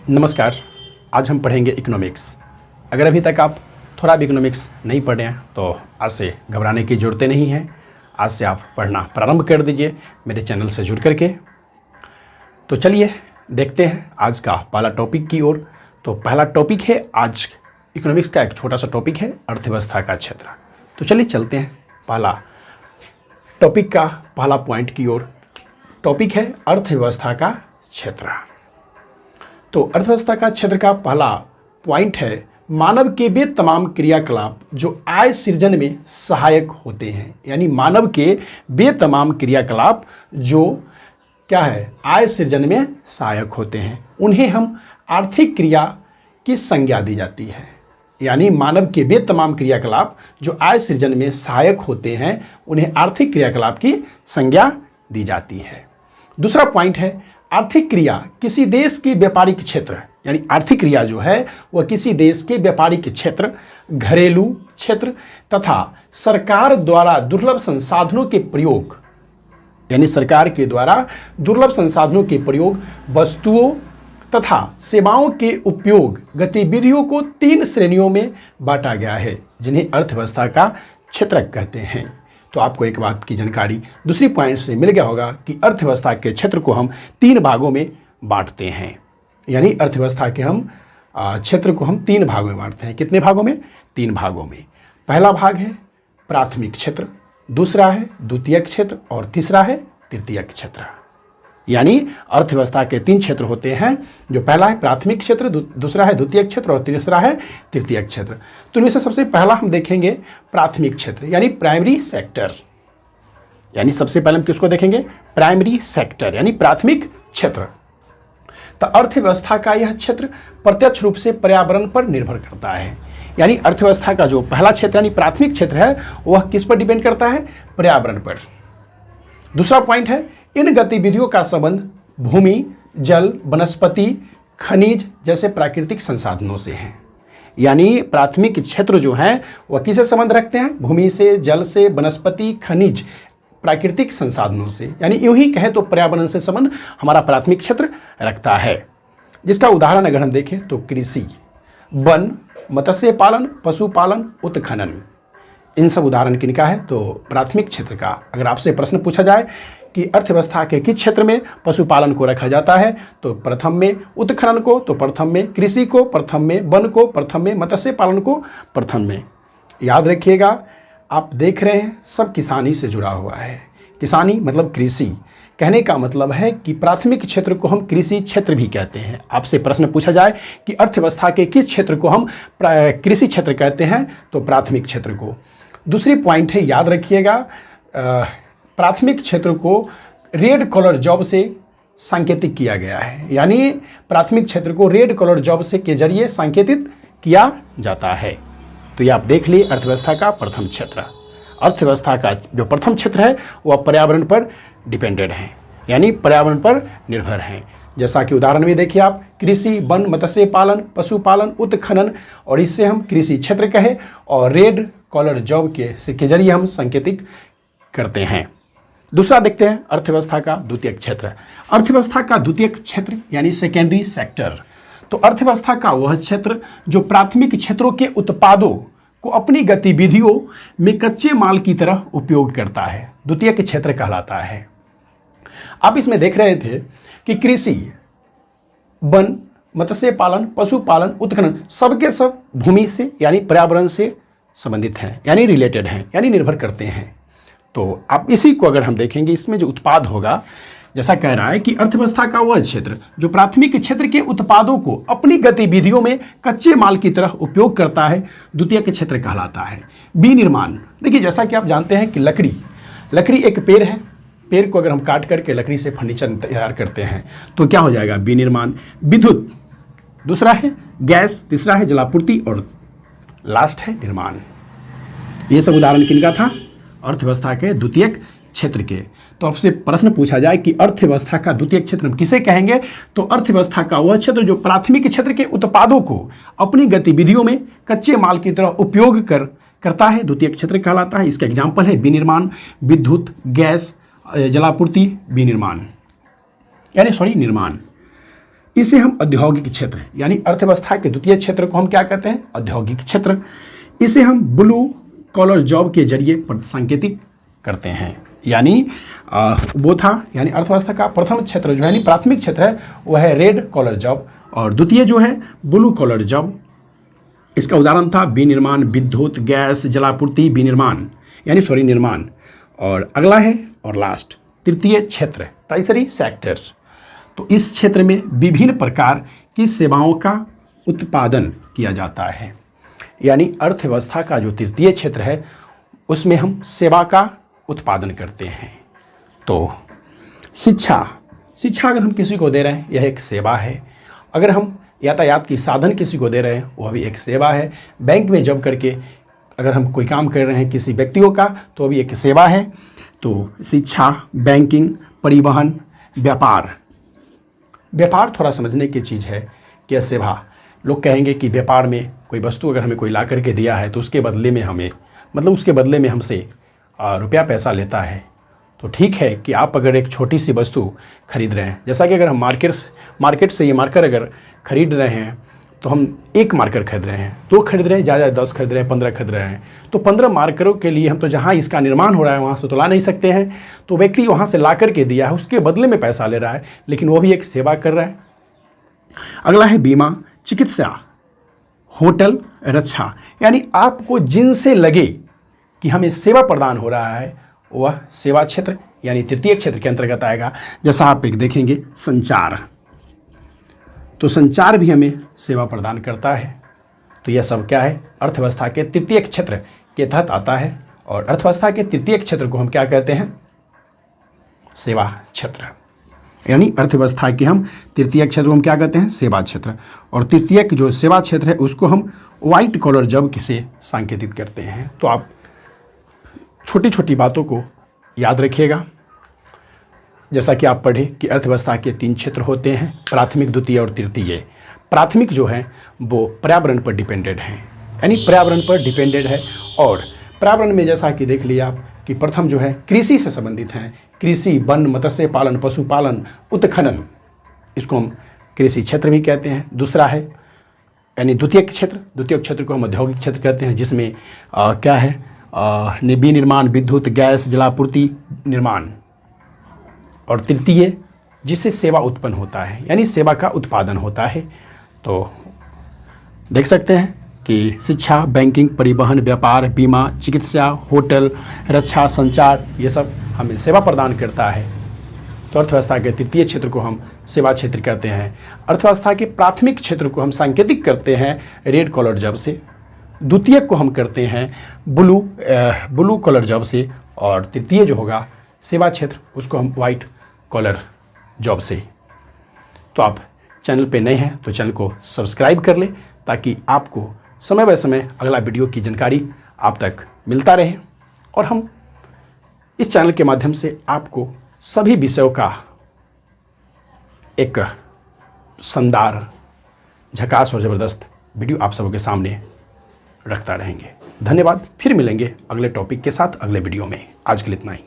नमस्कार। आज हम पढ़ेंगे इकोनॉमिक्स। अगर अभी तक आप थोड़ा भी इकोनॉमिक्स नहीं पढ़े हैं तो आज से घबराने की ज़रूरत नहीं है। आज से आप पढ़ना प्रारंभ कर दीजिए मेरे चैनल से जुड़ करके। तो चलिए देखते हैं आज का पहला टॉपिक की ओर। तो पहला टॉपिक है आज इकोनॉमिक्स का, एक छोटा सा टॉपिक है अर्थव्यवस्था का क्षेत्र। तो चलिए चलते हैं पहला टॉपिक का पहला पॉइंट की ओर। टॉपिक है अर्थव्यवस्था का क्षेत्र। तो अर्थव्यवस्था का क्षेत्र का पहला पॉइंट है मानव के वे तमाम क्रियाकलाप जो आय सृजन में सहायक होते हैं। यानी मानव के वे तमाम क्रियाकलाप जो क्या है, आय सृजन में सहायक होते हैं, उन्हें हम आर्थिक क्रिया की संज्ञा दी जाती है। यानी मानव के वे तमाम क्रियाकलाप जो आय सृजन में सहायक होते हैं उन्हें आर्थिक क्रियाकलाप की संज्ञा दी जाती है। दूसरा पॉइंट है आर्थिक क्रिया किसी देश के व्यापारिक क्षेत्र, यानी आर्थिक क्रिया जो है वह किसी देश के व्यापारिक क्षेत्र, घरेलू क्षेत्र तथा सरकार द्वारा दुर्लभ संसाधनों के प्रयोग, यानी सरकार के द्वारा दुर्लभ संसाधनों के प्रयोग, वस्तुओं तथा सेवाओं के उपयोग गतिविधियों को 3 श्रेणियों में बांटा गया है जिन्हें अर्थव्यवस्था का क्षेत्र कहते हैं। तो आपको एक बात की जानकारी दूसरी पॉइंट से मिल गया होगा कि अर्थव्यवस्था के क्षेत्र को हम 3 भागों में बांटते हैं। यानी अर्थव्यवस्था के हम क्षेत्र को हम 3 भागों में बांटते हैं। कितने भागों में? 3 भागों में। पहला भाग है प्राथमिक क्षेत्र, दूसरा है द्वितीयक क्षेत्र और तीसरा है तृतीयक क्षेत्र। यानी अर्थव्यवस्था के 3 क्षेत्र होते हैं, जो पहला है प्राथमिक क्षेत्र, दूसरा है द्वितीयक क्षेत्र और तीसरा है तृतीयक क्षेत्र। तो इनमें से सबसे पहला हम देखेंगे प्राथमिक क्षेत्र यानी प्राइमरी सेक्टर। यानी सबसे पहले हम किसको देखेंगे? प्राइमरी सेक्टर यानी प्राथमिक क्षेत्र। तो अर्थव्यवस्था का यह क्षेत्र प्रत्यक्ष रूप से पर्यावरण पर निर्भर करता है। यानी अर्थव्यवस्था का जो पहला क्षेत्र यानी प्राथमिक क्षेत्र है वह किस पर डिपेंड करता है? पर्यावरण पर। दूसरा पॉइंट है इन गतिविधियों का संबंध भूमि, जल, वनस्पति, खनिज जैसे प्राकृतिक संसाधनों से है। यानी प्राथमिक क्षेत्र जो है वह किससे संबंध रखते हैं? भूमि से, जल से, वनस्पति, खनिज, प्राकृतिक संसाधनों से। यानी यूं ही कहे तो पर्यावरण से संबंध हमारा प्राथमिक क्षेत्र रखता है। जिसका उदाहरण अगर हम देखें तो कृषि, वन, मत्स्य पालन, पशुपालन, उत्खनन, इन सब उदाहरण किनका है? तो प्राथमिक क्षेत्र का। अगर आपसे प्रश्न पूछा जाए कि अर्थव्यवस्था के किस क्षेत्र में पशुपालन को रखा जाता है, तो प्रथम में उत्खनन को, तो प्रथम में कृषि को, प्रथम में वन को, प्रथम में मत्स्य पालन को, प्रथम में। याद रखिएगा, आप देख रहे हैं सब किसानी से जुड़ा हुआ है। किसानी मतलब कृषि। कहने का मतलब है कि प्राथमिक क्षेत्र को हम कृषि क्षेत्र भी कहते हैं। आपसे प्रश्न पूछा जाए कि अर्थव्यवस्था के किस क्षेत्र को हम कृषि क्षेत्र कहते हैं, तो प्राथमिक क्षेत्र को। दूसरी पॉइंट है, याद रखिएगा, प्राथमिक क्षेत्र को रेड कॉलर जॉब से सांकेतिक किया गया है। यानी प्राथमिक क्षेत्र को रेड कॉलर जॉब से के जरिए सांकेतिक किया जाता है। तो ये आप देख लिए अर्थव्यवस्था का प्रथम क्षेत्र। अर्थव्यवस्था का जो प्रथम क्षेत्र है वह पर्यावरण पर डिपेंडेड है, यानी पर्यावरण पर निर्भर है। जैसा कि उदाहरण में देखिए आप, कृषि, वन, मत्स्य पालन, पशुपालन, उत्खनन, और इससे हम कृषि क्षेत्र कहे, और रेड कॉलर जॉब के जरिए हम सांकेतिक करते हैं। दूसरा देखते हैं अर्थव्यवस्था का द्वितीयक क्षेत्र। अर्थव्यवस्था का द्वितीयक क्षेत्र यानी सेकेंडरी सेक्टर। तो अर्थव्यवस्था का वह क्षेत्र जो प्राथमिक क्षेत्रों के उत्पादों को अपनी गतिविधियों में कच्चे माल की तरह उपयोग करता है, द्वितीयक क्षेत्र कहलाता है। आप इसमें देख रहे थे कि कृषि, वन, मत्स्य पालन, पशुपालन, उत्खनन सबके सब भूमि से यानी पर्यावरण से संबंधित हैं, यानी रिलेटेड हैं, यानी निर्भर करते हैं। तो आप इसी को अगर हम देखेंगे, इसमें जो उत्पाद होगा, जैसा कह रहा है कि अर्थव्यवस्था का वह क्षेत्र जो प्राथमिक क्षेत्र के उत्पादों को अपनी गतिविधियों में कच्चे माल की तरह उपयोग करता है, द्वितीयक क्षेत्र कहलाता है। विनिर्माण, देखिए जैसा कि आप जानते हैं कि लकड़ी एक पेड़ है। पेड़ को अगर हम काट करके लकड़ी से फर्नीचर तैयार करते हैं तो क्या हो जाएगा? विनिर्माण। विद्युत, दूसरा है गैस, तीसरा है जलापूर्ति और लास्ट है निर्माण। ये सब उदाहरण किनका था? अर्थव्यवस्था के द्वितीयक क्षेत्र के। तो आपसे प्रश्न पूछा जाए कि अर्थव्यवस्था का द्वितीयक क्षेत्र हम किसे कहेंगे, तो अर्थव्यवस्था का वह क्षेत्र जो प्राथमिक क्षेत्र के उत्पादों को अपनी गतिविधियों में कच्चे माल की तरह उपयोग करता है, द्वितीयक क्षेत्र कहलाता है। इसका एग्जाम्पल है विनिर्माण, विद्युत, गैस, जलापूर्ति, विनिर्माण यानी निर्माण। इसे हम औद्योगिक क्षेत्र यानी अर्थव्यवस्था के द्वितीय क्षेत्र को हम क्या कहते हैं? औद्योगिक क्षेत्र। इसे हम ब्लू कॉलर जॉब के जरिए संकेतित करते हैं। यानी वो था यानी अर्थव्यवस्था का प्रथम क्षेत्र जो है यानी प्राथमिक क्षेत्र है वह है रेड कॉलर जॉब और द्वितीय जो है ब्लू कॉलर जॉब। इसका उदाहरण था विनिर्माण, विद्युत, गैस, जलापूर्ति, विनिर्माण यानी निर्माण। और अगला है और लास्ट तृतीय क्षेत्र टाइसरी सेक्टर। तो इस क्षेत्र में विभिन्न प्रकार की सेवाओं का उत्पादन किया जाता है। यानी अर्थव्यवस्था का जो तृतीय क्षेत्र है उसमें हम सेवा का उत्पादन करते हैं। तो शिक्षा अगर हम किसी को दे रहे हैं यह एक सेवा है। अगर हम यातायात की साधन किसी को दे रहे हैं वह भी एक सेवा है। बैंक में जॉब करके अगर हम कोई काम कर रहे हैं किसी व्यक्तियों का तो भी एक सेवा है। तो शिक्षा, बैंकिंग, परिवहन, व्यापार थोड़ा समझने की चीज़ है कि यह सेवा। लोग कहेंगे कि व्यापार में कोई वस्तु अगर हमें कोई ला करके दिया है तो उसके बदले में हमें उसके बदले में हमसे रुपया पैसा लेता है। तो ठीक है कि आप अगर एक छोटी सी वस्तु खरीद रहे हैं, जैसा कि अगर हम मार्केट से ये मार्कर अगर खरीद रहे हैं तो हम एक मार्कर खरीद रहे हैं, 2 खरीद रहे हैं, ज़्यादा 10 खरीद रहे हैं, 15 खरीद रहे हैं, तो 15 मार्करों के लिए हम तो जहाँ इसका निर्माण हो रहा है वहाँ से तो ला नहीं सकते हैं। तो व्यक्ति वहाँ से ला करके दिया है उसके बदले में पैसा ले रहा है, लेकिन वो भी एक सेवा कर रहा है। अगला है बीमा, चिकित्सा, होटल, रक्षा। यानी आपको जिनसे लगे कि हमें सेवा प्रदान हो रहा है वह सेवा क्षेत्र यानी तृतीय क्षेत्र के अंतर्गत आएगा। जैसा आप एक देखेंगे संचार, तो संचार भी हमें सेवा प्रदान करता है। तो यह सब क्या है? अर्थव्यवस्था के तृतीय क्षेत्र के तहत आता है। और अर्थव्यवस्था के तृतीय क्षेत्र को हम क्या कहते हैं? सेवा क्षेत्र। यानी अर्थव्यवस्था के हम तृतीय क्षेत्र को हम क्या कहते हैं? सेवा क्षेत्र। और तृतीय जो सेवा क्षेत्र है उसको हम व्हाइट कॉलर जॉब से संकेतित करते हैं। तो आप छोटी छोटी बातों को याद रखिएगा। जैसा कि आप पढ़े कि अर्थव्यवस्था के 3 क्षेत्र होते हैं, प्राथमिक, द्वितीय और तृतीय। प्राथमिक जो है वो पर्यावरण पर डिपेंडेड है, यानी पर्यावरण पर डिपेंडेड है। और पर्यावरण में जैसा कि देख लिया आप कि प्रथम जो है कृषि से संबंधित हैं, कृषि, वन, मत्स्य पालन, पशुपालन, उत्खनन, इसको हम कृषि क्षेत्र भी कहते हैं। दूसरा है यानी द्वितीय क्षेत्र को हम औद्योगिक क्षेत्र कहते हैं, जिसमें क्या है विनिर्माण, विद्युत, गैस, जलापूर्ति, निर्माण। और तृतीय जिससे सेवा उत्पन्न होता है यानी सेवा का उत्पादन होता है। तो देख सकते हैं कि शिक्षा, बैंकिंग, परिवहन, व्यापार, बीमा, चिकित्सा, होटल, रक्षा, संचार, ये सब हमें सेवा प्रदान करता है। तो अर्थव्यवस्था के तृतीय क्षेत्र को हम सेवा क्षेत्र कहते हैं। अर्थव्यवस्था के प्राथमिक क्षेत्र को हम सांकेतिक करते हैं रेड कॉलर जॉब से, द्वितीय को हम करते हैं ब्लू कॉलर जॉब से, और तृतीय जो होगा सेवा क्षेत्र उसको हम व्हाइट कॉलर जॉब से। तो आप चैनल पे नए हैं तो चैनल को सब्सक्राइब कर लें ताकि आपको समय बाय समय अगला वीडियो की जानकारी आप तक मिलता रहे। और हम इस चैनल के माध्यम से आपको सभी विषयों का एक शानदार, झकास और ज़बरदस्त वीडियो आप सबों के सामने रखता रहेंगे। धन्यवाद। फिर मिलेंगे अगले टॉपिक के साथ अगले वीडियो में। आज के लिए इतना ही।